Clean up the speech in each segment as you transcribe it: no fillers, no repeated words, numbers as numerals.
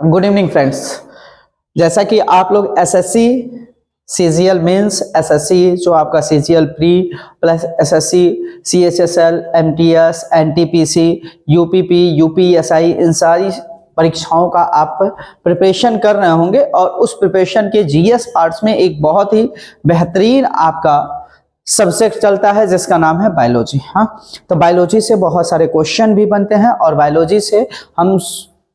Good evening friends. जैसा कि आप लोग एसएससी सीजीएल मेंस, एसएससी जो आपका CGL pre plus SSC CHSL MTS NTPC UPP UPSI इन सारी परीक्षाओं का आप प्रिपरेशन कर रहे होंगे और उस प्रिपरेशन के जीएस पार्ट्स में एक बहुत ही बेहतरीन आपका सब्जेक्ट चलता है जिसका नाम है बायोलॉजी। हाँ, तो बायोलॉजी से बहुत सारे क्वेश्चन भी बनते हैं और बायोलॉजी से हम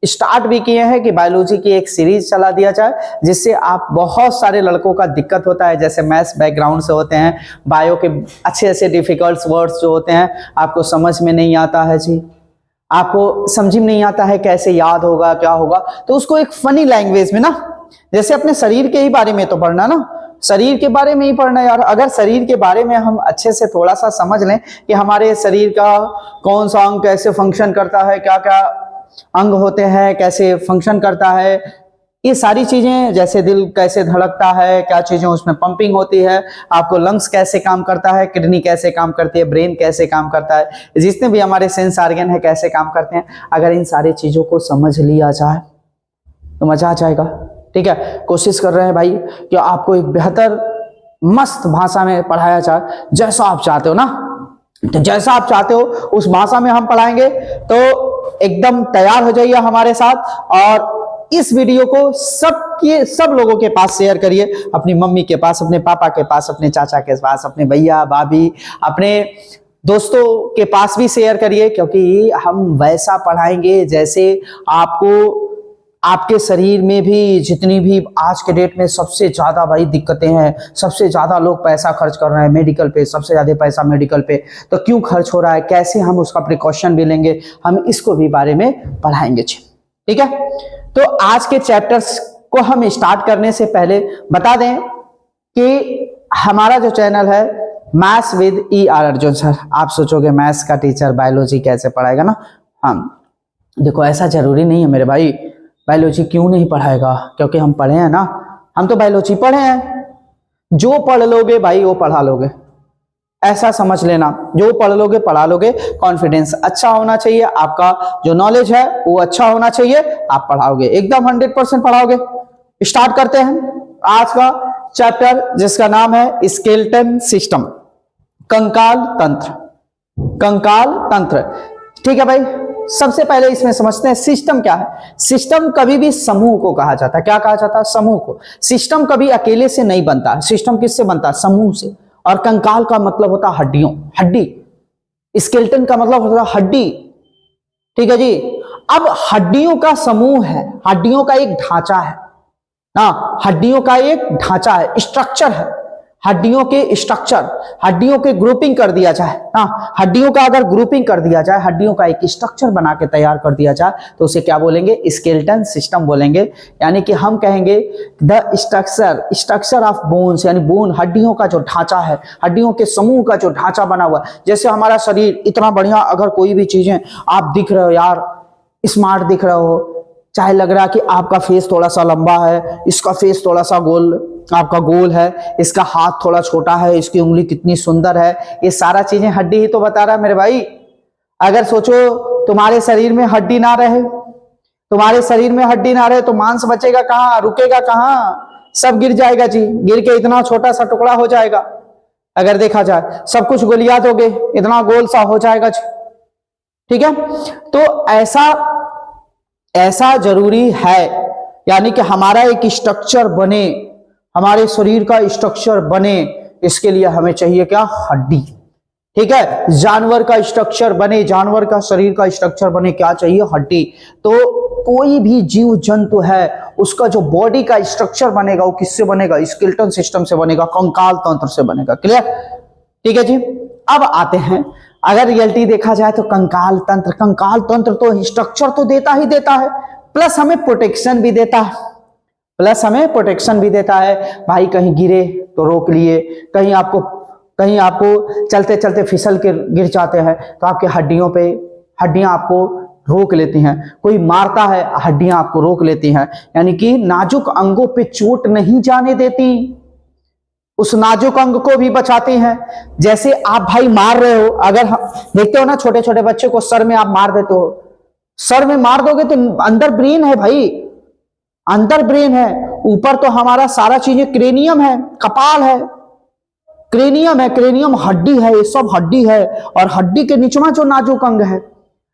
स्टार्ट भी किए हैं कि बायोलॉजी की एक सीरीज चला दिया जाए जिससे आप बहुत सारे लड़कों का दिक्कत होता है, जैसे मैथ्स बैकग्राउंड से होते हैं, बायो के अच्छे डिफिकल्ट वर्ड्स जो होते हैं आपको समझ में नहीं आता है जी, आपको समझ में नहीं आता है कैसे याद होगा क्या होगा, तो उसको एक फनी लैंग्वेज में ना, जैसे अपने शरीर के ही बारे में तो पढ़ना ना, शरीर के बारे में ही पढ़ना यार। अगर शरीर के बारे में हम अच्छे से थोड़ा सा समझ लें कि हमारे शरीर का कौन सा अंग कैसे फंक्शन करता है, क्या क्या अंग होते हैं, कैसे फंक्शन करता है, ये सारी चीजें, जैसे दिल कैसे धड़कता है, क्या चीजें उसमें पंपिंग होती है, आपको लंग्स कैसे काम करता है, किडनी कैसे काम करती है, ब्रेन कैसे काम करता है, जितने भी हमारे सेंस ऑर्गन है कैसे काम करते हैं, अगर इन सारी चीजों को समझ लिया जाए तो मजा आ जाएगा। ठीक है, कोशिश कर रहे हैं भाई कि आपको एक बेहतर मस्त भाषा में पढ़ाया जाए, जैसा आप चाहते हो ना, तो जैसा आप चाहते हो उस भाषा में हम पढ़ाएंगे, तो एकदम तैयार हो जाइए हमारे साथ और इस वीडियो को सब लोगों के पास शेयर करिए, अपनी मम्मी के पास, अपने पापा के पास, अपने चाचा के पास, अपने भैया भाभी, अपने दोस्तों के पास भी शेयर करिए, क्योंकि हम वैसा पढ़ाएंगे जैसे आपको आपके शरीर में भी जितनी भी आज के डेट में सबसे ज्यादा भाई दिक्कतें हैं, सबसे ज्यादा लोग पैसा खर्च कर रहे हैं मेडिकल पे, सबसे ज्यादा पैसा मेडिकल पे, तो क्यों खर्च हो रहा है, कैसे हम उसका प्रिकॉशन भी लेंगे, हम इसको भी बारे में पढ़ाएंगे। ठीक है, तो आज के चैप्टर्स को हम स्टार्ट करने से पहले बता दें कि हमारा जो चैनल है maths with ER Arjun sir, आप सोचोगे मैथ्स का टीचर बायोलॉजी कैसे पढ़ाएगा ना, हम देखो ऐसा जरूरी नहीं है मेरे भाई, बायोलॉजी क्यों नहीं पढ़ाएगा, क्योंकि हम पढ़े हैं ना, हम तो बायोलॉजी पढ़े हैं, जो पढ़ लोगे भाई वो पढ़ा लोगे, ऐसा समझ लेना, जो पढ़ लोगे पढ़ा लोगे, कॉन्फिडेंस अच्छा होना चाहिए, आपका जो नॉलेज है वो अच्छा होना चाहिए, आप पढ़ाओगे एकदम 100% पढ़ाओगे। स्टार्ट करते हैं आज का चैप्टर जिसका नाम है स्केलेटन सिस्टम, कंकाल तंत्र, कंकाल तंत्र। ठीक है भाई, सबसे पहले इसमें समझते हैं सिस्टम क्या है। सिस्टम कभी भी समूह को कहा जाता है, क्या कहा जाता है, समूह को। सिस्टम कभी अकेले से नहीं बनता, सिस्टम किससे बनता है, समूह से। और कंकाल का मतलब होता है हड्डियों, हड्डी, स्केलेटन का मतलब होता है हड्डी। ठीक है जी, अब हड्डियों का समूह है, हड्डियों का एक ढांचा है ना, हड्डियों का एक ढांचा है, स्ट्रक्चर है, हड्डियों के स्ट्रक्चर, हड्डियों के ग्रुपिंग कर दिया जाए ना, हड्डियों का अगर ग्रुपिंग कर दिया जाए, हड्डियों का एक स्ट्रक्चर बना के तैयार कर दिया जाए तो उसे क्या बोलेंगे, स्केलेटन सिस्टम बोलेंगे। यानी कि हम कहेंगे द स्ट्रक्चर ऑफ बोन्स, यानी बोन, हड्डियों का जो ढांचा है, हड्डियों के समूह का जो ढांचा बना हुआ है। जैसे हमारा शरीर इतना बढ़िया, अगर कोई भी चीजें आप दिख रहे हो यार, स्मार्ट दिख रहे हो, चाहे लग रहा है कि आपका फेस थोड़ा सा लंबा है, इसका फेस थोड़ा सा गोल, आपका गोल है, इसका हाथ थोड़ा छोटा है, इसकी उंगली कितनी सुंदर है, ये सारा चीजें हड्डी ही तो बता रहा है मेरे भाई। अगर सोचो तुम्हारे शरीर में हड्डी ना रहे, तुम्हारे शरीर में हड्डी ना रहे तो मांस बचेगा कहाँ, रुकेगा कहाँ, सब गिर जाएगा जी, गिर के इतना छोटा सा टुकड़ा हो जाएगा, अगर देखा जाए सब कुछ गोलियां दोगे इतना गोल सा हो जाएगा जी। ठीक है, तो ऐसा जरूरी है, यानी कि हमारा एक स्ट्रक्चर बने, हमारे शरीर का स्ट्रक्चर बने, इसके लिए हमें चाहिए क्या, हड्डी। ठीक है, जानवर का स्ट्रक्चर बने, जानवर का शरीर का स्ट्रक्चर बने, क्या चाहिए, हड्डी। तो कोई भी जीव जंतु है उसका जो बॉडी का स्ट्रक्चर बनेगा वो किससे बनेगा, स्केलेटन सिस्टम से बनेगा, कंकाल तंत्र से बनेगा। क्लियर? ठीक है जी, अब आते हैं, अगर रियलिटी देखा जाए तो कंकाल तंत्र तो स्ट्रक्चर तो देता ही देता है, प्लस हमें प्रोटेक्शन भी देता है, भाई कहीं गिरे तो रोक लिए, कहीं आपको चलते चलते फिसल के गिर जाते हैं तो आपके हड्डियां आपको रोक लेती हैं, कोई मारता है हड्डियां आपको रोक लेती हैं, यानी कि नाजुक अंगों पे चोट नहीं जाने देती, उस नाजुक अंग को भी बचाती हैं। जैसे आप भाई मार रहे हो, अगर देखते हो ना छोटे छोटे बच्चे को सर में आप मार देते हो, सर में मार दोगे तो अंदर ब्रेन है भाई, अंदर ब्रेन है, ऊपर तो हमारा सारा चीजें क्रेनियम है, कपाल है, क्रेनियम है, क्रेनियम हड्डी है, ये सब हड्डी है, और हड्डी के नीचवा जो नाजुक अंग है,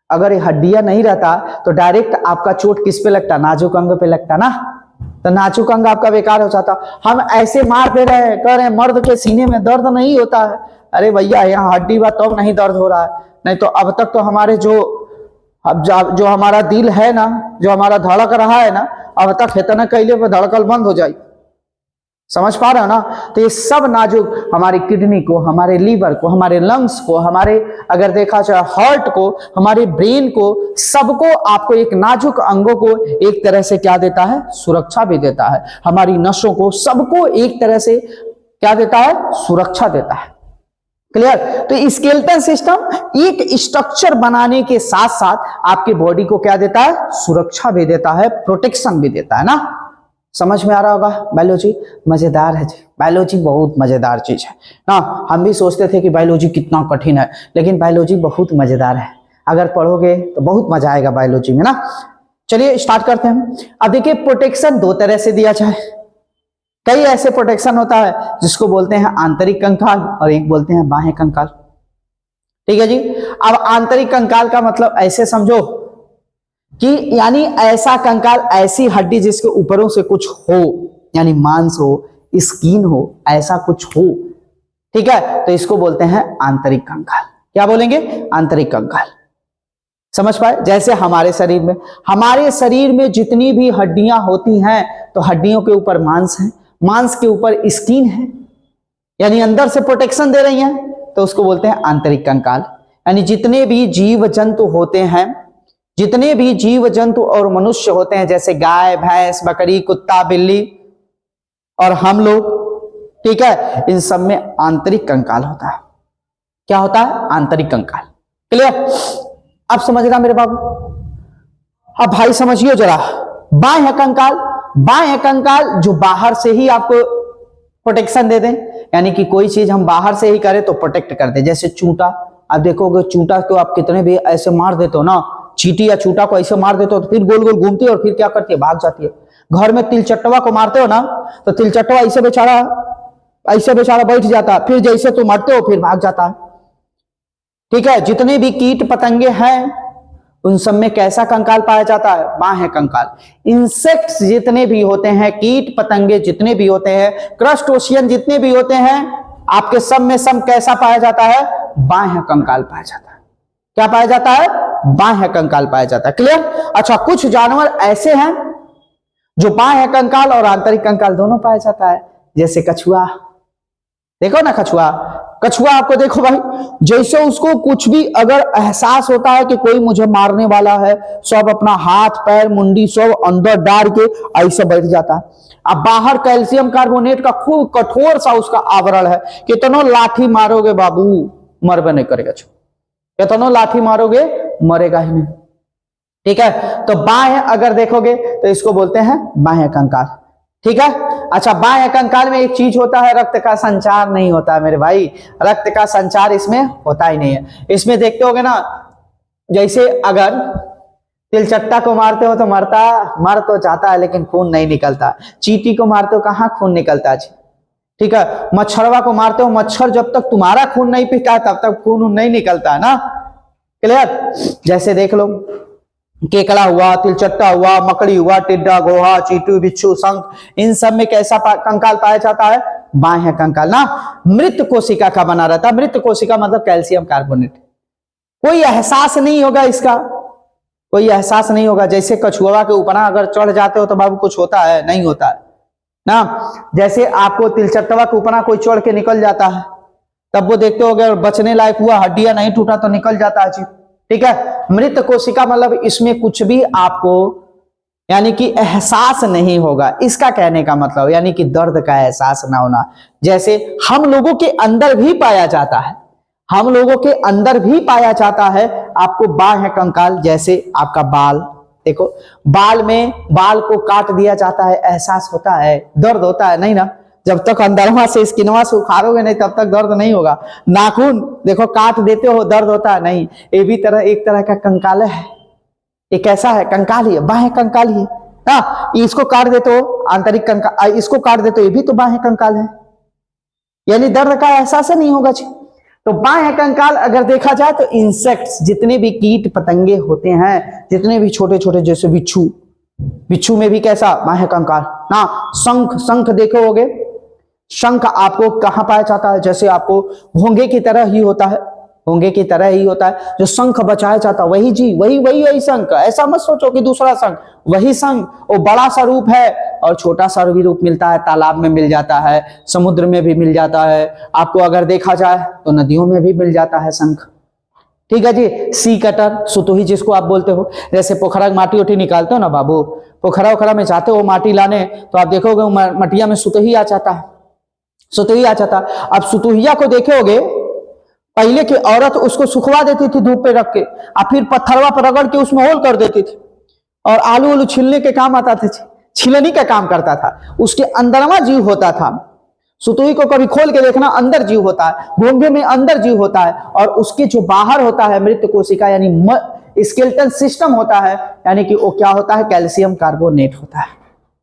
अगर ये हड्डियां नहीं रहता तो डायरेक्ट आपका चोट किस पे लगता, नाजुक अंग पे लगता ना, तो नाजुक अंग आपका बेकार हो जाता। हम ऐसे मार दे रहे हैं, कह रहे हैं मर्द के सीने में दर्द नहीं होता है, अरे भैया यहाँ हड्डी बात तो नहीं दर्द हो रहा है, नहीं तो अब तक तो हमारे जो हमारा दिल है ना, जो हमारा धड़क रहा है ना, अब तक इतना कैले पे धड़कन बंद हो जाए। समझ पा रहे हो ना? तो ये सब नाजुक, हमारी किडनी को, हमारे लीवर को, हमारे लंग्स को, हमारे अगर देखा जाए हार्ट को, हमारे ब्रेन को, सबको आपको एक नाजुक अंगों को एक तरह से क्या देता है, सुरक्षा भी देता है। हमारी नसों को, सबको एक तरह से क्या देता है, सुरक्षा देता है। क्लियर? तो स्केलेटल सिस्टम एक स्ट्रक्चर बनाने के साथ साथ आपकी बॉडी को क्या देता है, सुरक्षा भी देता है, प्रोटेक्शन भी देता है ना। समझ में आ रहा होगा? बायोलॉजी मजेदार है जी, बायोलॉजी बहुत मजेदार चीज है ना। हम भी सोचते थे कि बायोलॉजी कितना कठिन है, लेकिन बायोलॉजी बहुत मजेदार है, अगर पढ़ोगे तो बहुत मजा आएगा बायोलॉजी में ना। चलिए स्टार्ट करते हैं। अब देखिए प्रोटेक्शन दो तरह से दिया जाए, कई ऐसे प्रोटेक्शन होता है जिसको बोलते हैं आंतरिक कंकाल और एक बोलते हैं बाह्य कंकाल। ठीक है जी। अब आंतरिक कंकाल का मतलब ऐसे समझो कि यानी ऐसा कंकाल, ऐसी हड्डी जिसके ऊपरों से कुछ हो, यानी मांस हो, स्किन हो, ऐसा कुछ हो। ठीक है, तो इसको बोलते हैं आंतरिक कंकाल। क्या बोलेंगे? आंतरिक कंकाल। समझ पाए? जैसे हमारे शरीर में जितनी भी हड्डियां होती हैं, तो हड्डियों के ऊपर मांस है, मांस के ऊपर स्किन है, यानी अंदर से प्रोटेक्शन दे रही है, तो उसको बोलते हैं आंतरिक कंकाल। यानी जितने भी जीव जंतु होते हैं, जितने भी जीव जंतु और मनुष्य होते हैं, जैसे गाय, भैंस, बकरी, कुत्ता, बिल्ली और हम लोग, ठीक है, इन सब में आंतरिक कंकाल होता है। क्या होता है? आंतरिक कंकाल। क्लियर? अब समझना मेरे बाबू। अब भाई समझिए जरा, बाह्य कंकाल। बाह्य कंकाल जो बाहर से ही आपको प्रोटेक्शन दे दें, यानी कि कोई चीज हम बाहर से ही करें तो प्रोटेक्ट कर दे। जैसे चूंटा, आप देखोगे चूंटा को आप कितने भी ऐसे मार देते हो ना, चींटी या चूंटा को ऐसे मार देते हो तो फिर गोल गोल घूमती है और फिर क्या करती है, भाग जाती है। घर में तिलचट्टवा को मारते हो ना, तो तिलचट्टवा ऐसे बेचारा बैठ जाता है, फिर जैसे तुम मारते हो फिर भाग जाता है। ठीक है, जितने भी कीट पतंगे हैं उन सब में कैसा कंकाल पाया जाता है? बाह्य कंकाल। इंसेक्ट्स जितने भी होते हैं, कीट पतंगे जितने भी होते हैं, क्रस्टोशियन जितने भी होते हैं, आपके सब में सब कैसा पाया जाता है? बाह्य कंकाल पाया जाता है। क्या पाया जाता है? बाह्य कंकाल पाया जाता है। क्लियर? अच्छा, कुछ जानवर ऐसे हैं जो बाह्य कंकाल और आंतरिक कंकाल दोनों पाया जाता है, जैसे कछुआ। देखो ना कछुआ आपको देखो भाई, जैसे उसको कुछ भी अगर एहसास होता है कि कोई मुझे मारने वाला है, सब अपना हाथ पैर मुंडी सब अंदर डाल के ऐसे बैठ जाता है। अब बाहर कैल्शियम कार्बोनेट का खूब कठोर सा उसका आवरण है, कितनों लाठी मारोगे बाबू मरबे नहीं करेगा, कितनों लाठी मारोगे मरेगा ही नहीं। ठीक है, तो बाह्य अगर देखोगे तो इसको बोलते हैं बाह्य कंकाल। ठीक है। अच्छा, बाह्य कंकाल में एक चीज होता है, रक्त का संचार नहीं होता है मेरे भाई, रक्त का संचार इसमें होता ही नहीं है। इसमें देखते होगे ना, जैसे अगर तिलचट्टा को मारते हो तो मर तो जाता है लेकिन खून नहीं निकलता। चींटी को मारते हो, कहाँ खून निकलता है। ठीक है, मच्छरवा को मारते हो, मच्छर जब तक तुम्हारा खून नहीं पीता है तब तक खून नहीं निकलता है ना। क्लियर? जैसे देख लो, केकड़ा हुआ, तिलचट्टा हुआ, मकड़ी हुआ, टिड्डा, गोहा, चींटू, बिच्छू, शंख, इन सब में कैसा कंकाल पाया जाता है? बाह्य कंकाल ना। मृत कोशिका का बना रहता है। मृत कोशिका मतलब कैल्शियम कार्बोनेट। कोई एहसास नहीं होगा इसका, कोई एहसास नहीं होगा। जैसे कछुआ के ऊपर अगर चढ़ जाते हो तो बाबू कुछ होता है? नहीं होता है ना। जैसे आपको तिलचट्टवा के ऊपर कोई चढ़ के निकल जाता है, तब वो देखते हो अगर बचने लायक हुआ, हड्डियां नहीं टूटा तो निकल जाता है जी। ठीक है, मृत कोशिका मतलब इसमें कुछ भी आपको यानी कि एहसास नहीं होगा, इसका कहने का मतलब, यानी कि दर्द का एहसास ना होना। जैसे हम लोगों के अंदर भी पाया जाता है, हम लोगों के अंदर भी पाया जाता है आपको बाह्य कंकाल। जैसे आपका बाल, देखो बाल में, बाल को काट दिया जाता है, एहसास होता है, दर्द होता है नहीं ना। जब तक अंदरवा से स्किनवा से उखाड़ोगे नहीं तब तक दर्द नहीं होगा। नाखून देखो काट देते हो, दर्द होता है नहीं। ये भी एक तरह का कंकाल है। ये कैसा है? कंकाल ही है, बाह्य कंकाल ही है हाँ, इसको काट दे तो आंतरिक कंकाल, इसको काट दे तो ये भी तो बाह्य कंकाल है, यानी दर्द का एहसास नहीं होगा जी। तो बाह्य कंकाल अगर देखा जाए तो इंसेक्ट्स, जितने भी कीट पतंगे होते हैं, जितने भी छोटे छोटे, जैसे बिच्छू, बिच्छू में भी कैसा बाह्य कंकाल ना। शंख, शंख देखे होगे, शंख आपको कहां पाया जाता है, जैसे आपको घोंगे की तरह ही होता है, घोंगे की तरह ही होता है जो शंख बचाया जाता है, वही जी, वही वही वही शंख, ऐसा मत सोचो कि दूसरा शंख, वही शंख। वो बड़ा सा रूप है और छोटा सा भी रूप मिलता है, तालाब में मिल जाता है, समुद्र में भी मिल जाता है, आपको अगर देखा जाए तो नदियों में भी मिल जाता है शंख। ठीक है जी। सी कटर, सुतोही जिसको आप बोलते हो, जैसे पोखरा माटी उठी निकालते हो ना बाबू, पोखरा ओखरा में जाते हो माटी लाने, तो आप देखोगे मटिया में सुतोही आ जाता है, सुतोही आ जाता है। अब सुतोहिया को देखोगे, पहले की औरत उसको सुखवा देती थी धूप पे रख के, और फिर पत्थरवा पर रगड़ के उसमें होल कर देती थी, और आलू आलू छीलने के काम आता था, छीलनी का काम करता था, उसके अंदरवा जीव होता था। सुतोही को कभी खोल के देखना, अंदर जीव होता है, घोंघे में अंदर जीव होता है, और उसके जो बाहर होता है मृत कोशिका यानी स्केलेटन सिस्टम होता है, यानी कि वो क्या होता है, कैल्शियम कार्बोनेट होता है।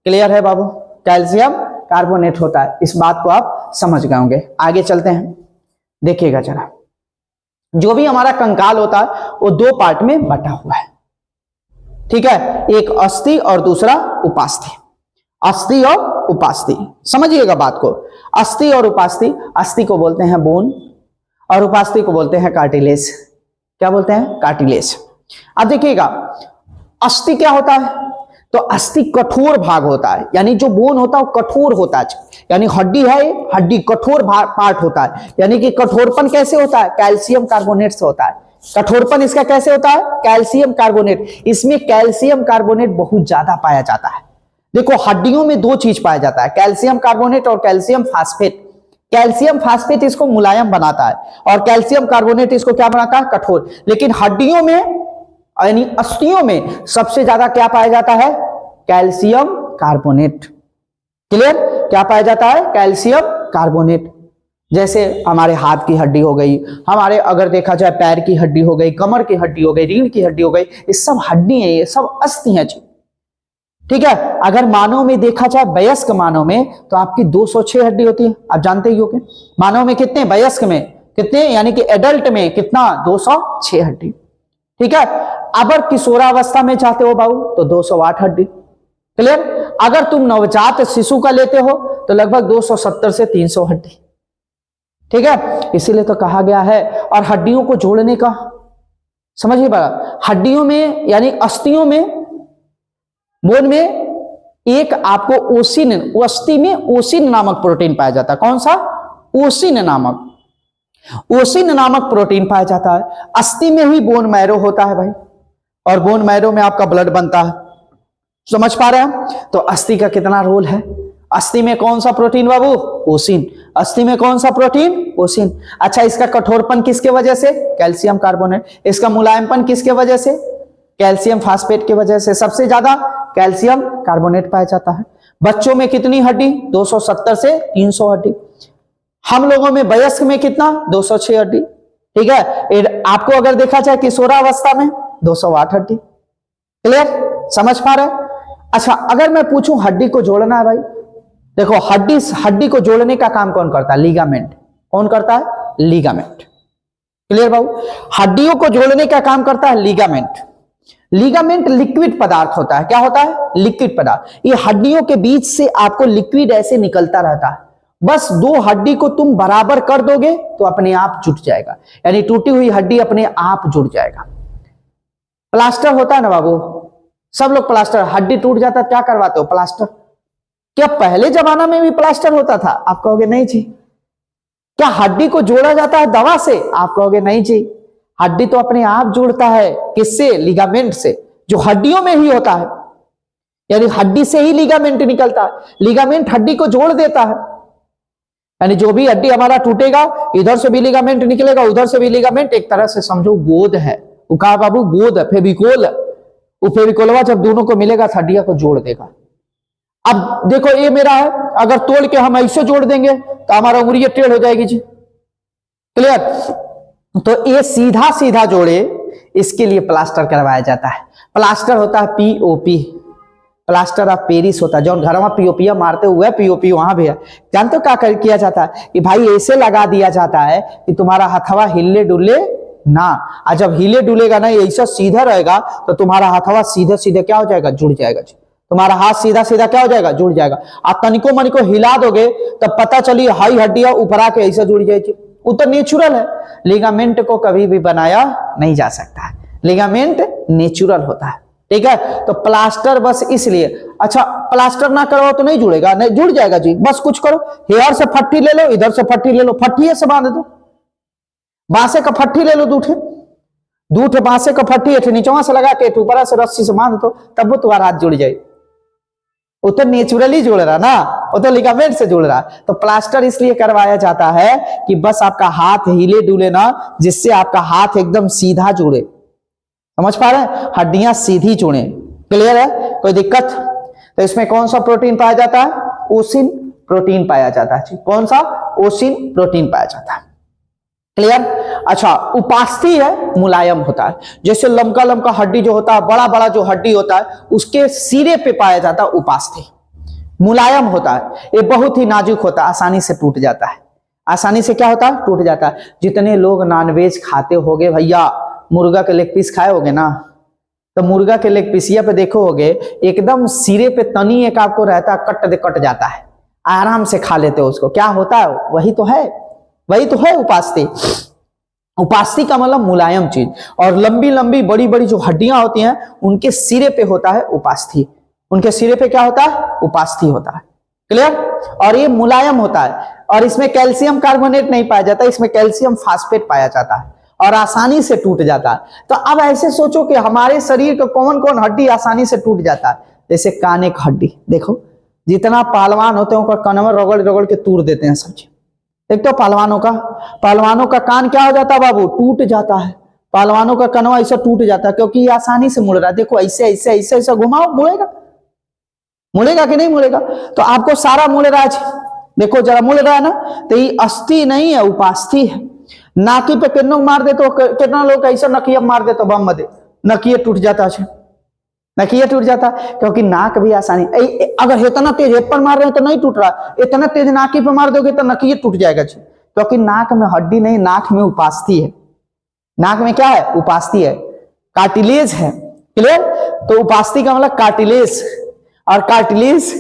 क्लियर है बाबू, कैल्शियम कार्बोनेट होता है, इस बात को आप समझ गए होंगे। आगे चलते हैं, देखिएगा जरा, जो भी हमारा कंकाल होता है वो दो पार्ट में बटा हुआ है, ठीक है, एक अस्थि और दूसरा उपास्थि, अस्थि और उपास्थि, समझिएगा बात को। अस्थि और उपास्थि, अस्थि को बोलते हैं बोन और उपास्थि को बोलते हैं कार्टिलेज। क्या बोलते हैं, कार्टिलेज। अब देखिएगा अस्थि क्या होता है, तो अस्थि कठोर भाग होता है, यानी जो बोन होता है वो कठोर होता है, यानी हड्डी है, हड्डी कठोर पार्ट होता है, यानी कि कठोरपन कैसे होता है, कैल्शियम कार्बोनेट से होता है। कठोरपन इसका कैसे होता है, कैल्शियम कार्बोनेट, इसमें कैल्शियम कार्बोनेट बहुत ज्यादा पाया जाता है। देखो हड्डियों में दो चीज पाया जाता है, कैल्शियम कार्बोनेट और कैल्शियम फास्फेट। कैल्शियम फास्फेट इसको मुलायम बनाता है और कैल्शियम कार्बोनेट इसको क्या बनाता है, कठोर। लेकिन हड्डियों में यानी अस्थियों में सबसे ज्यादा क्या पाया जाता है, कैल्शियम कार्बोनेट। क्लियर, क्या पाया जाता है, कैल्शियम कार्बोनेट। जैसे हमारे हाथ की हड्डी हो गई, हमारे अगर देखा जाए पैर की हड्डी हो गई, कमर की हड्डी हो गई, रीढ़ की हड्डी हो गई, ये सब हड्डी है, ये सब अस्थि है जी। ठीक है। अगर मानव में देखा जाए, वयस्क मानव में, तो आपकी 206 हड्डी होती है, आप जानते ही होंगे। मानव में कितने, वयस्क में कितने, यानी कि एडल्ट में कितना, 206 हड्डी। ठीक है। अगर किशोरावस्था में चाहते हो बाबू तो 208 हड्डी। क्लियर। अगर तुम नवजात शिशु का लेते हो तो लगभग 270 से 300 हड्डी। ठीक है, इसीलिए तो कहा गया है। और हड्डियों को जोड़ने का समझिए बड़ा, हड्डियों में यानी अस्थियों में, बोन में एक आपको ओसिन, अस्थि में ओसिन नामक प्रोटीन पाया जाता है। कौन सा, ओसिन नामक, ओसिन नामक प्रोटीन पाया जाता है। अस्थि में ही बोन मैरो होता है भाई, और बोन मैरो में आपका ब्लड बनता है। समझ पा रहे हैं। तो अस्थि का कितना रोल है, अस्थि में कौन सा प्रोटीन बाबू, ओसिन। अस्थि में कौन सा प्रोटीन, ओसिन। अच्छा, इसका कठोरपन किसके वजह से, कैल्शियम कार्बोनेट। इसका मुलायमपन किसके वजह से, कैल्शियम फास्फेट की वजह से। सबसे ज्यादा कैल्शियम कार्बोनेट पाया जाता है। बच्चों में कितनी हड्डी, 270 से 300 हड्डी। हम लोगों में वयस्क में कितना, 206 हड्डी। ठीक है। आपको अगर देखा जाए किशोरावस्था में 208 हड्डी। क्लियर, समझ पा रहे। अच्छा, अगर मैं पूछूं हड्डी को जोड़ना है भाई, देखो हड्डी को जोड़ने का काम कौन करता है, लिगामेंट। कौन करता है, लिगामेंट। क्लियर बाबू, हड्डियों को जोड़ने का काम करता है लिगामेंट। लिगामेंट लिक्विड पदार्थ होता है। क्या होता है, लिक्विड पदार्थ। ये हड्डियों के बीच से आपको लिक्विड ऐसे निकलता रहता है। बस दो हड्डी को तुम बराबर कर दोगे तो अपने आप जुट जाएगा, यानी टूटी हुई हड्डी अपने आप जुड़ जाएगा। प्लास्टर होता है ना बाबू, सब लोग प्लास्टर, हड्डी टूट जाता है क्या करवाते हो, प्लास्टर। क्या पहले जमाना में भी प्लास्टर होता था, आप कहोगे नहीं जी। क्या हड्डी को जोड़ा जाता है दवा से, आप कहोगे नहीं जी। हड्डी तो अपने आप जुड़ता है, किससे, लिगामेंट से, जो हड्डियों में ही होता है। यानी हड्डी से ही लिगामेंट निकलता है, लिगामेंट हड्डी को जोड़ देता है। यानी जो भी हड्डी हमारा टूटेगा, इधर से भी लिगामेंट निकलेगा, उधर से भी लिगामेंट। एक तरह से समझो गोद है, वो कहा बाबू गोद है, फेविकोल। वो फेविकोलवा जब दोनों को मिलेगा हड्डियों को जोड़ देगा। अब देखो ये मेरा है, अगर तोड़ के हम ऐसे जोड़ देंगे तो हमारा उंगली टेढ़ हो जाएगी जी। क्लियर। तो ये सीधा सीधा जोड़े, इसके लिए प्लास्टर करवाया जाता है। प्लास्टर होता है पीओपी, प्लास्टर ऑफ पेरिस होता है, जो घर में पीओपी मारते हुए पीओपी वहां भी है। जानते हो क्या किया जाता है कि भाई ऐसे लगा दिया जाता है कि तुम्हारा हथवा हिले डुले ना, और जब हिले डुलेगा ना ऐसा सीधा रहेगा तो तुम्हारा हथवा सीधे सीधे क्या हो जाएगा, जुड़ जाएगा। तुम्हारा हाथ सीधा सीधा क्या हो जाएगा, जुड़ जाएगा। आप तनिको मनिको हिला दोगे तब पता चली हाई हड्डियां ऊपरा के ऐसे जुड़ जाएगी, वो तो नेचुरल है। लिगामेंट को कभी भी बनाया नहीं जा सकता है, लिगामेंट नेचुरल होता है, ठीक है। तो प्लास्टर बस इसलिए, अच्छा प्लास्टर ना करो तो नहीं जुड़ेगा, नहीं जुड़ जाएगा जी, बस कुछ करो, हेयर से फट्टी ले लो, इधर से फट्टी ले लो, फट्टी से बांध दो, बांसे का फट्टी ले लो, दूठे बांसे का फट्टी नीचवा से लगा के ऊपर से रस्सी से बांध दो, तब वो तुम्हारा हाथ जुड़ जाए। वो तो नेचुरली जुड़ रहा ना, वो तो लिगामेंट से जुड़ रहा। तो प्लास्टर इसलिए करवाया जाता है कि बस आपका हाथ हिले डुले ना, जिससे आपका हाथ एकदम सीधा जुड़े। समझ पा रहे हैं, हड्डियां सीधी जुड़े। क्लियर है, कोई दिक्कत? तो इसमें कौन सा प्रोटीन पाया जाता है? ओसिन प्रोटीन पाया जाता है। कौन सा? ओसिन प्रोटीन पाया जाता है। क्लियर? अच्छा, उपास्थि है, मुलायम होता है। जैसे लमका लमका हड्डी जो होता है, बड़ा बड़ा जो हड्डी होता है, उसके सिरे पे पाया जाता है उपास्थि, मुलायम होता है। ये बहुत ही नाजुक होता है, आसानी से टूट जाता है। आसानी से क्या होता है? टूट जाता है। जितने लोग नॉनवेज खाते होगे भैया, मुर्गा के लेग पीस खाए होगे ना, तो मुर्गा के लेग पीसिया पे देखो होगे एकदम सिरे पे तनी एक आपको रहता है, कट जाता है, आराम से खा लेते हो उसको। क्या होता है? वही तो है, वही तो है उपास्थि। उपास्थि का मतलब मुलायम चीज, और लंबी लंबी बड़ी बड़ी जो हड्डियां होती हैं उनके सिरे पे होता है उपास्थि। उनके सिरे पे क्या होता है? उपास्थि होता है। क्लियर? और ये मुलायम होता है, और इसमें कैल्शियम कार्बोनेट नहीं पाया जाता, इसमें कैल्शियम फास्फेट पाया जाता है, और आसानी से टूट जाता है। तो अब ऐसे सोचो कि हमारे शरीर का कौन कौन हड्डी आसानी से टूट जाता है। जैसे कान की हड्डी, देखो जितना पहलवान होते हैं उनका कनवर रगड़ रगड़ के तोड़ देते हैं सब। एक तो पहलवानों का कान क्या हो जाता है बाबू? टूट जाता है। पहलवानों का कनवा ऐसा टूट जाता है क्योंकि ये आसानी से मुड़ रहा है। देखो ऐसे ऐसे ऐसे ऐसे घुमाओ, मुड़ेगा कि नहीं मुड़ेगा? तो आपको सारा मुड़ रहा है, देखो जरा मुड़ रहा है ना, तो ये अस्थि नहीं है, उपास्थि है। नाकी पे कितनों मार दे तो कितना लोग ऐसा नकिया मार दे तो बम दे, नकिया टूट जाता है, नकिया टूट जाता है। क्योंकि नाक भी आसानी, अगर इतना तेज हेप पर मार रहे हैं तो नहीं टूट रहा, इतना तेज नाकी पे मार दोगे तो नकिया टूट जाएगा जी। क्योंकि नाक में हड्डी नहीं, नाक में उपास्थि है। नाक में क्या है? उपास्थि है, कार्टिलेज है। क्लियर? तो उपास्थि का मतलब कार्टिलेज, और कार्टिलेज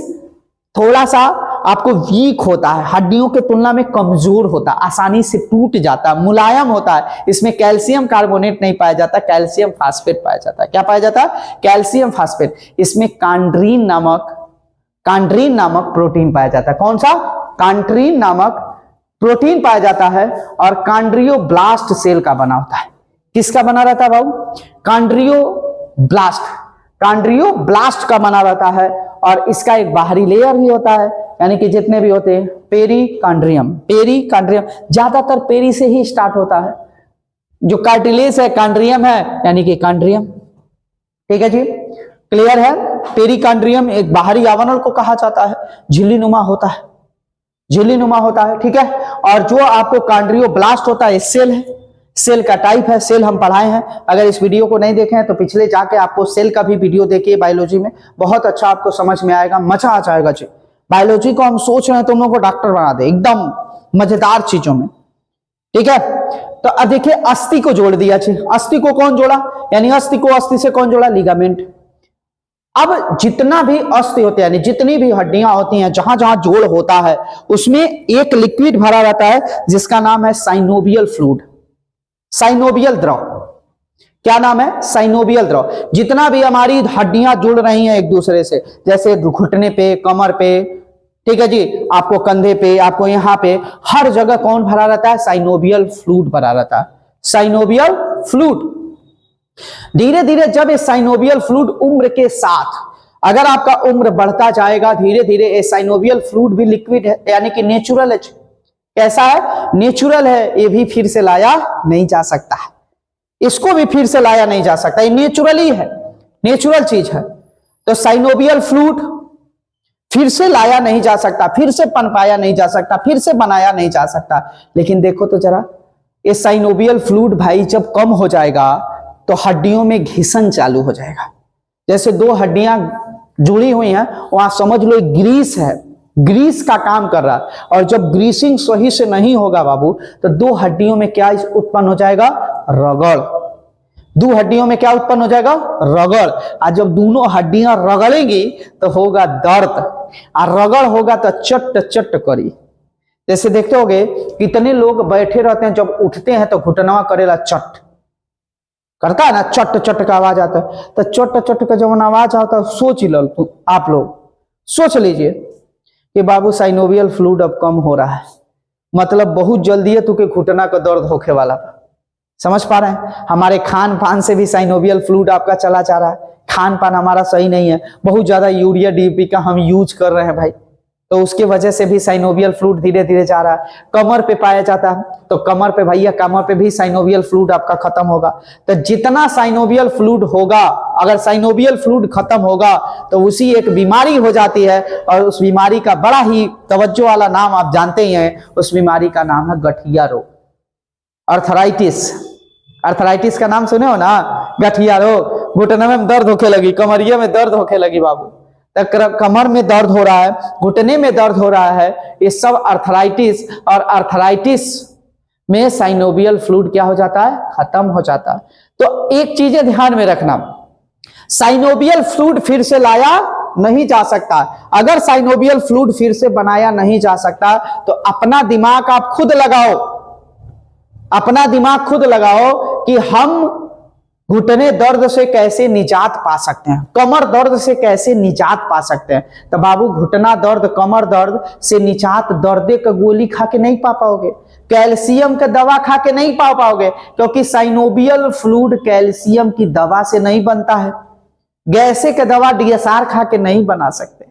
थोड़ा सा आपको वीक होता है, हड्डियों के तुलना में कमजोर होता है, आसानी से टूट जाता है, मुलायम होता है। इसमें कैल्शियम कार्बोनेट नहीं पाया जाता, कैल्शियम फास्फेट पाया जाता है। क्या पाया जाता है? Calcium phosphate. इसमें कांड्रीन नामक प्रोटीन पाया जाता है। कौन सा? कांट्रीन नामक प्रोटीन पाया जाता है, और कांड्रियोब्लास्ट सेल का बना होता है। किसका बना रहता है बाबू? कांड्रियोब्लास्ट का बना रहता है, और इसका एक बाहरी लेयर भी होता है, यानी कि जितने भी होते हैं पेरिकांड्रियम ज्यादातर पेरी से ही स्टार्ट होता है। जो कार्टिलेज है कांड्रियम है, यानी कि कांड्रियम। ठीक है जी, क्लियर है? पेरिकांड्रियम एक बाहरी आवरण को कहा जाता है, झिल्ली नुमा होता है, ठीक है। और जो आपको कांड्रियोब्लास्ट होता है, सेल है, सेल का टाइप है, सेल हम पढ़ाए हैं। अगर इस वीडियो को नहीं देखे हैं तो पिछले जाके आपको सेल का भी वीडियो देखिए बायोलॉजी में, बहुत अच्छा आपको समझ में आएगा, मजा आ जाएगा जी। बायोलॉजी को हम सोच रहे हैं तुम लोगों को डॉक्टर बना दे, एकदम मजेदार चीजों में, ठीक है। तो अब देखिए अस्थि को जोड़ दिया, अस्थि को कौन जोड़ा? यानी अस्थि को अस्थि से कौन जोड़ा? लिगामेंट। अब जितना भी अस्थि होते हैं, यानी जितनी भी हड्डियां होती हैं, जहां जहां जोड़ होता है उसमें एक लिक्विड भरा रहता है जिसका नाम है साइनोवियल फ्लूइड, साइनोवियल द्रव। क्या नाम है? साइनोवियल द्रव। जितना भी हमारी हड्डियां जुड़ रही हैं एक दूसरे से, जैसे घुटने पे, कमर पे, ठीक है जी, आपको कंधे पे, आपको यहां पे, हर जगह कौन भरा रहता है? साइनोवियल फ्लूइड भरा रहता है, साइनोवियल फ्लूइड। धीरे धीरे जब ये साइनोवियल फ्लूइड उम्र के साथ, अगर आपका उम्र बढ़ता जाएगा, धीरे धीरे ये साइनोवियल फ्लूइड भी लिक्विड है, यानी कि नेचुरल है। कैसा है? नेचुरल है। ये भी फिर से लाया नहीं जा सकता है, इसको भी फिर से लाया नहीं जा सकता, ये नेचुरली है, नेचुरल चीज है। तो साइनोवियल फ्लूइड फिर से लाया नहीं जा सकता, फिर से पनपाया नहीं जा सकता, फिर से बनाया नहीं जा सकता। लेकिन देखो तो जरा, ये साइनोवियल फ्लूइड भाई जब कम हो जाएगा तो हड्डियों में घिसन चालू हो जाएगा। जैसे दो हड्डियां जुड़ी हुई हैं, वहां समझ लो ग्रीस है, ग्रीस का काम कर रहा है। और जब ग्रीसिंग सही से नहीं होगा बाबू, तो दो हड्डियों में क्या उत्पन्न हो जाएगा? रगड़। दो हड्डियों में क्या उत्पन्न हो जाएगा? रगड़। और जब दोनों हड्डियां रगड़ेंगी तो होगा दर्द, और रगड़ होगा तो चट चट करी। जैसे देखते होगे कितने लोग बैठे रहते हैं, जब उठते हैं तो घुटना करेला चट करता है ना, चट चट का आवाज आता है। तो चट चट का जब आवाज आता है, सोच लो आप लोग, सोच लीजिए कि बाबू साइनोवियल फ्लूइड अब कम हो रहा है, मतलब बहुत जल्दी है तुके घुटना का दर्द होके वाला। समझ पा रहे हैं? हमारे खान पान से भी साइनोवियल फ्लूइड आपका चला जा रहा है। खान पान हमारा सही नहीं है, बहुत ज्यादा यूरिया डीएपी का हम यूज कर रहे हैं भाई, तो उसके वजह से भी साइनोवियल फ्लूइड धीरे धीरे जा रहा है। कमर पे पाया जाता है, तो कमर पे भैया, कमर पे भी साइनोवियल फ्लूइड आपका खत्म होगा। तो जितना साइनोवियल फ्लूइड होगा, अगर साइनोवियल फ्लूइड खत्म होगा तो उसी एक बीमारी हो जाती है, और उस बीमारी का बड़ा ही तवज्जो वाला नाम आप जानते ही हैं, उस बीमारी का नाम है गठिया रोग, अर्थराइटिस। अर्थराइटिस का नाम सुने हो ना? गठिया रोग। घुटने में दर्द होके लगी, कमरिया में दर्द होके लगी बाबू, कमर में दर्द हो रहा है, घुटने में दर्द हो रहा है, ये सब अर्थराइटिस। और अर्थराइटिस में साइनोवियल फ्लूइड क्या हो जाता है? खत्म हो जाता है। तो एक चीजें ध्यान में रखना, साइनोवियल फ्लूइड फिर से लाया नहीं जा सकता। अगर साइनोवियल फ्लूइड फिर से बनाया नहीं जा सकता तो अपना दिमाग आप खुद लगाओ, अपना दिमाग खुद लगाओ कि हम घुटने दर्द से कैसे निजात पा सकते हैं, कमर दर्द से कैसे निजात पा सकते हैं। तो बाबू घुटना दर्द, कमर दर्द से निजात दर्दे का गोली खा के नहीं पा पाओगे, कैल्शियम का दवा खा के नहीं पा पाओगे, क्योंकि साइनोवियल फ्लूइड कैल्शियम की दवा से नहीं बनता है। गैसे का दवा डीएसआर खा के नहीं बना सकते।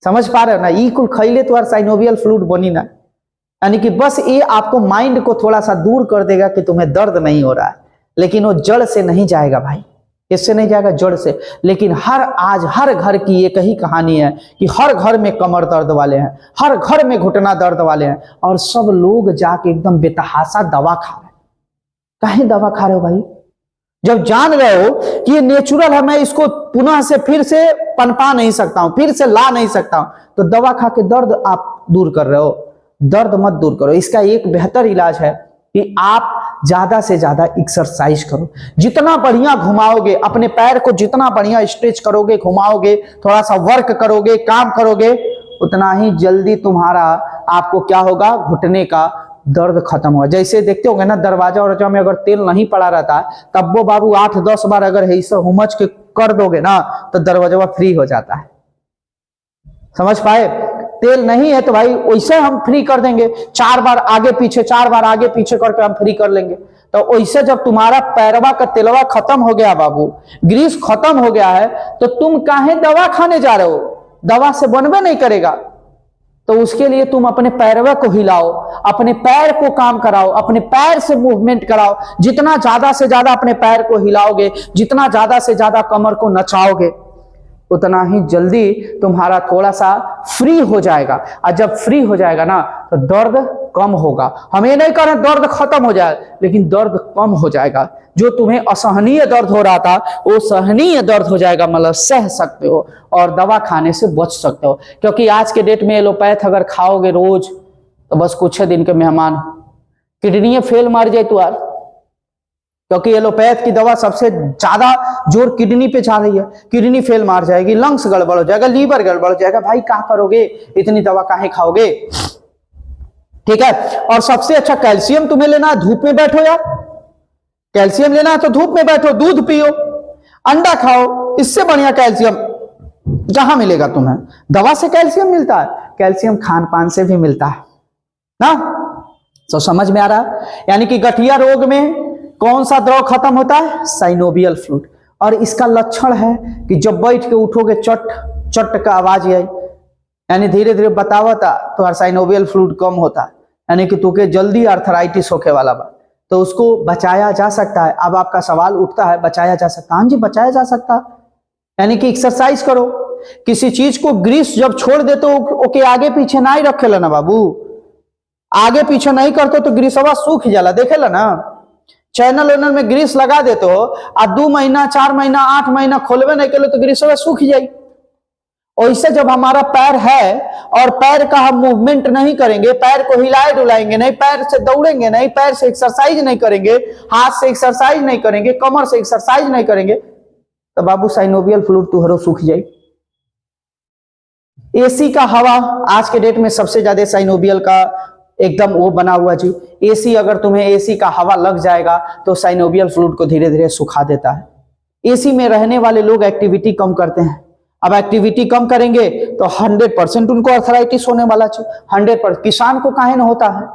समझ पा रहे हो ना? ई कुल खैले तो साइनोवियल फ्लूइड बनी ना, यानी कि बस ये आपको माइंड को थोड़ा सा दूर कर देगा कि तुम्हें दर्द नहीं हो रहा है, लेकिन वो जड़ से नहीं जाएगा भाई। किससे नहीं जाएगा? जड़ से। लेकिन आज हर घर की एक ही कहानी है कि हर घर में कमर दर्द वाले हैं, हर घर में घुटना दर्द वाले हैं, और सब लोग जाके एकदम बेतहासा दवा खा रहे हैं। काहे दवा खा रहे हो भाई? जब जान रहे हो कि ये नेचुरल है, मैं इसको पुनः से फिर से पनपा नहीं सकता हूं, फिर से ला नहीं सकता हूं, तो दवा खा के दर्द आप दूर कर रहे हो। दर्द मत दूर करो। इसका एक बेहतर इलाज है कि आप ज्यादा से ज्यादा एक्सरसाइज करो। जितना बढ़िया घुमाओगे अपने पैर को, जितना बढ़िया स्ट्रेच करोगे, घुमाओगे, थोड़ा सा वर्क करोगे, काम करोगे, उतना ही जल्दी तुम्हारा आपको क्या होगा? घुटने का दर्द खत्म होगा। जैसे देखते होंगे ना, दरवाजा और में अगर तेल नहीं पड़ा रहता तब वो बाबू 8-10 बार अगर ऐसा हुमच के कर दोगे ना तो दरवाजा फ्री हो जाता है। समझ पाए? तेल नहीं है तो भाई वैसे हम फ्री कर देंगे, 4 बार आगे पीछे, 4 बार आगे पीछे करके हम फ्री कर लेंगे। तो वैसे जब तुम्हारा पैरवा का तेलवा खत्म हो गया बाबू, ग्रीस खत्म हो गया है, तो तुम काहे दवा खाने जा रहे हो? दवा से बनबे नहीं करेगा। तो उसके लिए तुम अपने पैरवा को हिलाओ, अपने पैर को काम कराओ, अपने पैर से मूवमेंट कराओ। जितना ज्यादा से ज्यादा अपने पैर को हिलाओगे, जितना ज्यादा से ज्यादा कमर को नचाओगे, उतना ही जल्दी तुम्हारा थोड़ा सा फ्री हो जाएगा। और जब फ्री हो जाएगा ना तो दर्द कम होगा। हम ये नहीं कह रहे दर्द खत्म हो जाए, लेकिन दर्द कम हो जाएगा। जो तुम्हें असहनीय दर्द हो रहा था वो सहनीय दर्द हो जाएगा, मतलब सह सकते हो और दवा खाने से बच सकते हो। क्योंकि आज के डेट में एलोपैथ अगर खाओगे रोज तो बस कुछ दिन के मेहमान, किडनी फेल मार जाए तो यार, क्योंकि एलोपैथ की दवा सबसे ज्यादा जोर किडनी पे जा रही है। किडनी फेल मार जाएगी, लंग्स गड़बड़ हो जाएगा, लीवर गड़बड़ हो जाएगा। भाई क्या करोगे? इतनी दवा काहे खाओगे? ठीक है। और सबसे अच्छा कैल्शियम तुम्हें लेना है, धूप में बैठो यार। कैल्शियम लेना है तो धूप में बैठो, दूध पियो, अंडा खाओ, इससे बढ़िया कैल्शियम जहां मिलेगा तुम्हें। दवा से कैल्शियम मिलता है, कैल्शियम खान पान से भी मिलता है ना। तो समझ में आ रहा? यानी कि गठिया रोग में कौन सा द्रव खत्म होता है? Synovial fluid. और इसका लक्षण है कि जब बैठ के उठोगे चट चट का आवाज आई, यानी धीरे धीरे बतावता तो साइनोवियल फ्लूइड कम होता है, यानी कि तुके जल्दी अर्थराइटिस होके वाला बा। तो उसको बचाया जा सकता है। अब आपका सवाल उठता है, बचाया जा सकता? हाँ जी, बचाया जा सकता। यानी कि एक्सरसाइज करो। किसी चीज को ग्रीस जब छोड़ दे तो ओके आगे पीछे ना ही रखेला ना बाबू, आगे पीछे नहीं करते तो ग्रीसवा सूख जाला, देखेला ना। चैनल वैनल में ग्रीस लगा देते हो, आप 2 महीना 4 महीना 8 महीना खोलवे नहीं कर तो ग्रीस सूख जाएगी। और इससे जब हमारा पैर है और पैर का हम मूवमेंट नहीं करेंगे, पैर को हिलाए डुलाएंगे नहीं, पैर से दौड़ेंगे नहीं, पैर से एक्सरसाइज नहीं करेंगे, हाथ से एक्सरसाइज नहीं करेंगे, कमर से एक्सरसाइज नहीं करेंगे, तो बाबू साइनोवियल फ्लूइड तुहरो सूख जाएगी। एसी का हवा आज के डेट में सबसे ज्यादा साइनोवियल का एकदम वो बना हुआ जी। एसी अगर तुम्हें एसी का हवा लग जाएगा तो साइनोवियल फ्लूइड को धीरे धीरे सुखा देता है। एसी में रहने वाले लोग एक्टिविटी कम करते हैं। अब एक्टिविटी कम करेंगे तो 100% उनको अर्थराइटिस होने वाला चाहिए। 100%। किसान को काहे ना होता है,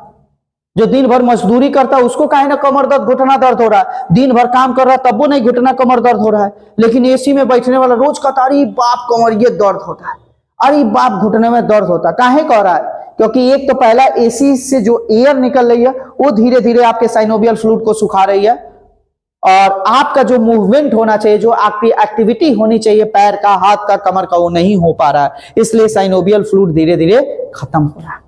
जो दिन भर मजदूरी करता है उसको काहे ना कमर दर्द घुटना दर्द हो रहा है, दिन भर काम कर रहा है तब वो नहीं घुटना कमर दर्द हो रहा है। लेकिन एसी में बैठने वाला रोज कहता अरे बाप कमर ये दर्द होता है, अरे बाप घुटने में दर्द होता है। काहे कह रहा है? क्योंकि एक तो पहला एसी से जो एयर निकल रही है वो धीरे धीरे आपके साइनोवियल फ्लूइड को सुखा रही है, और आपका जो मूवमेंट होना चाहिए, जो आपकी एक्टिविटी होनी चाहिए पैर का, हाथ का, कमर का, वो नहीं हो पा रहा है, इसलिए साइनोवियल फ्लूइड धीरे धीरे खत्म हो रहा है।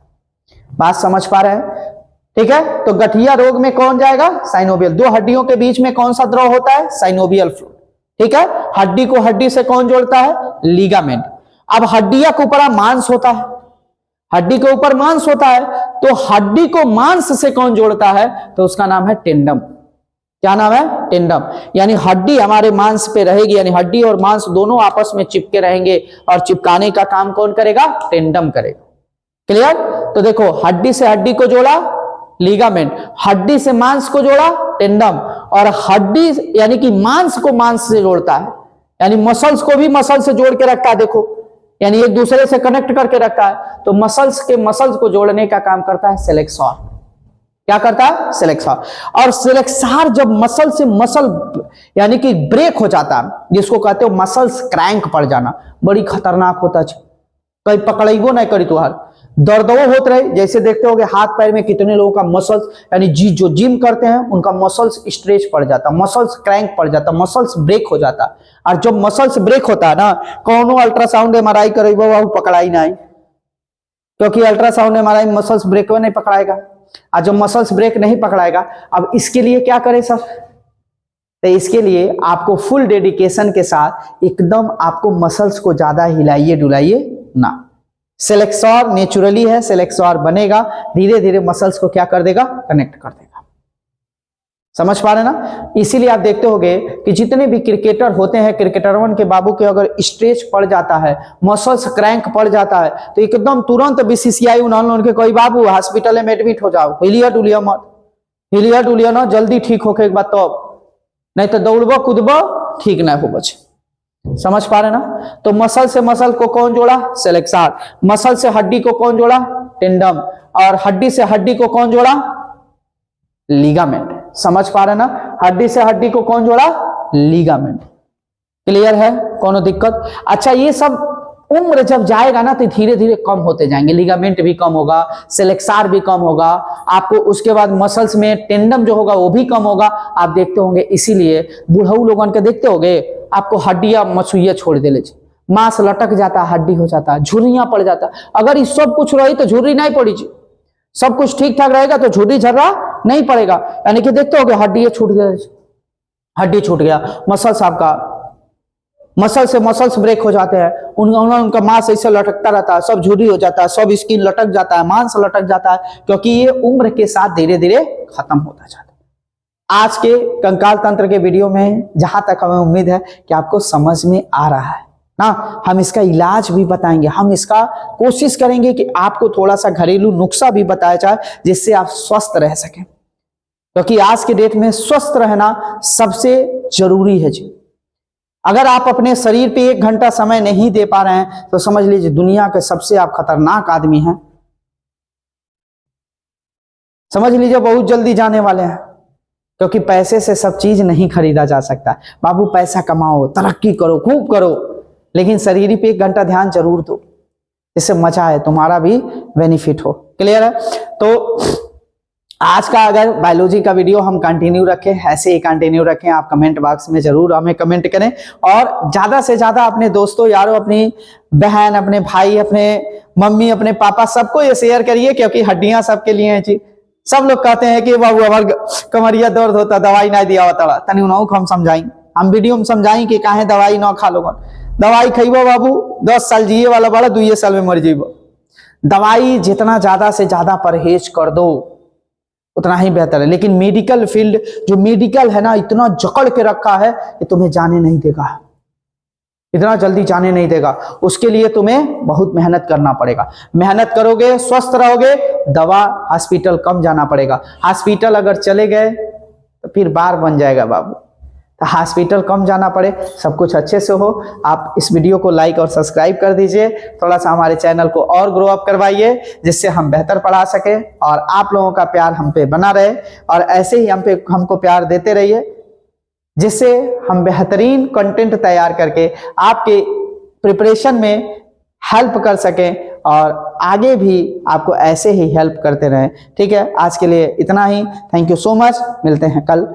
बात समझ पा रहे हैं? ठीक है। तो गठिया रोग में कौन जाएगा? साइनोवियल। दो हड्डियों के बीच में कौन सा द्रव होता है? Synovial fluid. ठीक है। हड्डी को हड्डी से कौन जोड़ता है? लिगामेंट। अब हड्डियां के ऊपर मांस होता है, हड्डी के ऊपर मांस होता है, तो हड्डी को मांस से कौन जोड़ता है? तो उसका नाम है टेंडम। क्या नाम है? टेंडम। यानी हड्डी हमारे मांस पे रहेगी, यानी हड्डी और मांस दोनों आपस में चिपके रहेंगे, और चिपकाने का काम कौन करेगा? टेंडम करेगा। क्लियर? तो देखो, हड्डी से हड्डी को जोड़ा लिगामेंट, हड्डी से मांस को जोड़ा टेंडम, और हड्डी यानी कि मांस को मांस से जोड़ता है, यानी मसल्स को भी मसल से जोड़ के रखता है। देखो, यानी एक दूसरे से कनेक्ट करके रखता है। तो मसल्स के मसल्स को जोड़ने का काम करता है सेलेक्सॉर। क्या करता है? सेलेक्सॉर। और सेलेक्सॉर जब मसल से मसल यानी कि ब्रेक हो जाता है, जिसको कहते हो मसल्स क्रैंक पड़ जाना, बड़ी खतरनाक होता है। कहीं पकड़ेगो नहीं करी तुहार दर्दो होते रहे। जैसे देखते होगे हाथ पैर में कितने लोगों का मसल्स, यानी जो जिम करते हैं उनका मसल्स स्ट्रेच पड़ जाता, मसल्स क्रैंक पड़ जाता, मसल्स ब्रेक हो जाता। और जब मसल्स ब्रेक होता है ना, कौनो अल्ट्रासाउंड एमआरआई करेगा वो पकड़ाई नहीं, क्योंकि अल्ट्रासाउंड एमआरआई मसल्स ब्रेक नहीं पकड़ाएगा। और जब मसल्स ब्रेक नहीं पकड़ाएगा, अब इसके लिए क्या करें सर? तो इसके लिए आपको फुल डेडिकेशन के साथ एकदम आपको मसल्स को ज्यादा हिलाइए डुलाइए ना। सेलेक्सॉर नेचुरली है, सेलेक्सॉर बनेगा, धीरे धीरे मसल्स को क्या कर देगा? कनेक्ट कर देगा। समझ पा रहे ना? इसीलिए आप देखते होंगे कि जितने भी क्रिकेटर होते हैं, क्रिकेटरवन के बाबू के अगर स्ट्रेच पड़ जाता है, मसल्स क्रैंक पड़ जाता है, तो एकदम तुरंत बीसीसीआई उन्होंने कोई बाबू हॉस्पिटल में एडमिट हो जाओ, हिलिया डुलिया मत, हिलिया डुलिया ना, जल्दी ठीक होके एक बात, तो नहीं तो दौड़बो कूदबो ठीक नहीं हो बचे। समझ पा रहे ना? तो मसल से मसल को कौन जोड़ा? सेलेक्सॉर। मसल से हड्डी को कौन जोड़ा? टेंडम। और हड्डी से हड्डी को कौन जोड़ा? लिगामेंट। समझ पा रहे ना? हड्डी से हड्डी को कौन जोड़ा? लिगामेंट। क्लियर है? कोनो दिक्कत? अच्छा, ये सब उम्र जब जाएगा ना तो धीरे धीरे कम होते जाएंगे, लिगामेंट भी कम होगा, सेलेक्सॉर भी कम होगा आपको, उसके बाद मसल्स में टेंडम जो होगा वो भी कम होगा। आप देखते होंगे, इसीलिए बुढ़ऊ लोगों के देखते होंगे आपको हड्डियां मछुइया छोड़ दे, मांस लटक जाता, हड्डी हो जाता, झुर्रियां पड़ जाता। अगर ये सब कुछ रही तो झुर्री नहीं पड़ी जी, सब कुछ ठीक ठाक रहेगा तो झुर्री झर्रा नहीं पड़ेगा। यानी कि देखते होगे हड्डी छूट गया, हड्डी छूट गया, मसल्स आपका, मसल से मसल्स ब्रेक हो जाते हैं, उनका मांस ऐसे लटकता रहता है, सब झुर्री हो जाता है, सब स्किन लटक जाता है, मांस लटक जाता है, क्योंकि ये उम्र के साथ धीरे धीरे खत्म होता जाता है। आज के कंकाल तंत्र के वीडियो में जहां तक हमें उम्मीद है कि आपको समझ में आ रहा है ना, हम इसका इलाज भी बताएंगे, हम इसका कोशिश करेंगे कि आपको थोड़ा सा घरेलू नुस्खा भी बताया जाए जिससे आप स्वस्थ रह सकें, क्योंकि आज के डेट में स्वस्थ रहना सबसे जरूरी है जी। अगर आप अपने शरीर पे 1 घंटा समय नहीं दे पा रहे हैं तो समझ लीजिए दुनिया के सबसे आप खतरनाक आदमी हैं, समझ लीजिए बहुत जल्दी जाने वाले हैं, क्योंकि पैसे से सब चीज नहीं खरीदा जा सकता। बाबू पैसा कमाओ, तरक्की करो, खूब करो, लेकिन शरीर पे 1 घंटा ध्यान जरूर दो, जिससे मजा आए, तुम्हारा भी बेनिफिट हो। क्लियर है? तो आज का अगर बायोलॉजी का वीडियो हम कंटिन्यू रखें, ऐसे ही कंटिन्यू रखें, आप कमेंट बॉक्स में जरूर हमें कमेंट करें, और ज्यादा से ज्यादा अपने दोस्तों यारों, अपनी बहन, अपने भाई, अपने मम्मी, अपने पापा, सबको ये शेयर करिए, क्योंकि हड्डियां सबके लिए हैं जी। सब लोग कहते हैं कि बाबू हमार कमरिया दर्द होता दवाई नहीं दिया होता, तनी उन्हों को हम समझाई, हम वीडियो में समझाई कि काहे दवाई ना खा लो। दवाई खइबो बाबू 10 साल जिए वाला बड़ा 2 साल में मर जीबो। दवाई जितना ज्यादा से ज्यादा परहेज कर दो उतना ही बेहतर है। लेकिन मेडिकल फील्ड जो मेडिकल है ना, इतना जकड़ के रखा है कि तुम्हें जाने नहीं देगा, इतना जल्दी जाने नहीं देगा। उसके लिए तुम्हें बहुत मेहनत करना पड़ेगा। मेहनत करोगे, स्वस्थ रहोगे, दवा हॉस्पिटल कम जाना पड़ेगा। हॉस्पिटल अगर चले गए तो फिर बार बन जाएगा बाबू। तो हॉस्पिटल कम जाना पड़े, सब कुछ अच्छे से हो। आप इस वीडियो को लाइक और सब्सक्राइब कर दीजिए, थोड़ा सा हमारे चैनल को और ग्रो अप करवाइए, जिससे हम बेहतर पढ़ा सके और आप लोगों का प्यार हम पे बना रहे और ऐसे ही हमको प्यार देते रहिए, जिससे हम बेहतरीन कंटेंट तैयार करके आपके प्रिपरेशन में हेल्प कर सकें और आगे भी आपको ऐसे ही हेल्प करते रहें। ठीक है, आज के लिए इतना ही। थैंक यू सो मच, मिलते हैं कल।